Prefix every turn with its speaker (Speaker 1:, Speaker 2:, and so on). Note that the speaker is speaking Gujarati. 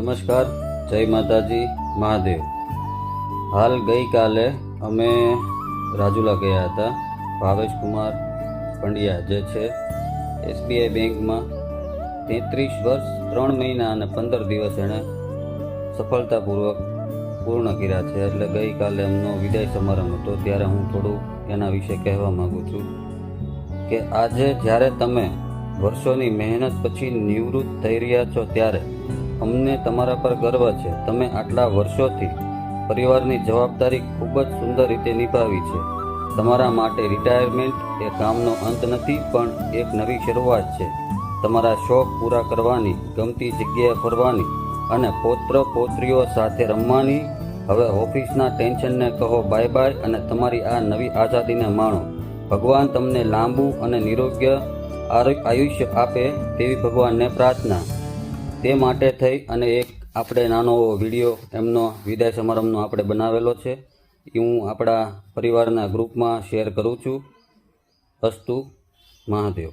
Speaker 1: નમસ્કાર, જય માતાજી, મહાદેવ। હાલ ગઈકાલે અમે રાજુલા ગયા હતા। ભાવેશ કુમાર પંડ્યા જે છે એસબીઆઈ બેંકમાં 33 વર્ષ 3 મહિના અને 15 દિવસ એણે સફળતાપૂર્વક પૂર્ણ કર્યા છે। એટલે ગઈકાલે એમનો વિદાય સમારંભ હતો, ત્યારે હું થોડું એના વિશે કહેવા માગું છું કે આજે જ્યારે તમે વર્ષોની મહેનત પછી નિવૃત્ત થઈ રહ્યા છો ત્યારે અમને તમારા પર ગર્વ છે। તમે આટલા વર્ષોથી પરિવારની જવાબદારી ખૂબ જ સુંદર રીતે નિભાવી છે। તમારા માટે રિટાયરમેન્ટ એ કામનો અંત નથી, પણ એક નવી શરૂઆત છે। તમારા શોખ પૂરા કરવાની, ગમતી જગ્યાએ ફરવાની અને પૌત્ર પૌત્રીઓ સાથે રમવાની। હવે ઓફિસના ટેન્શનને કહો બાય બાય અને તમારી આ નવી આઝાદીને માણો। ભગવાન તમને લાંબુ અને નિરોગ્ય આયુષ્ય આપે તેવી ભગવાનને પ્રાર્થના। તે માટે થઈ અને એક આપણે નાનો વિડીયો એમનો વિદાય સમારંભનો આપણે બનાવેલો છે, એ હું આપણા પરિવારના ગ્રુપમાં શેર કરું છું। અસ્તુ મહાદેવ।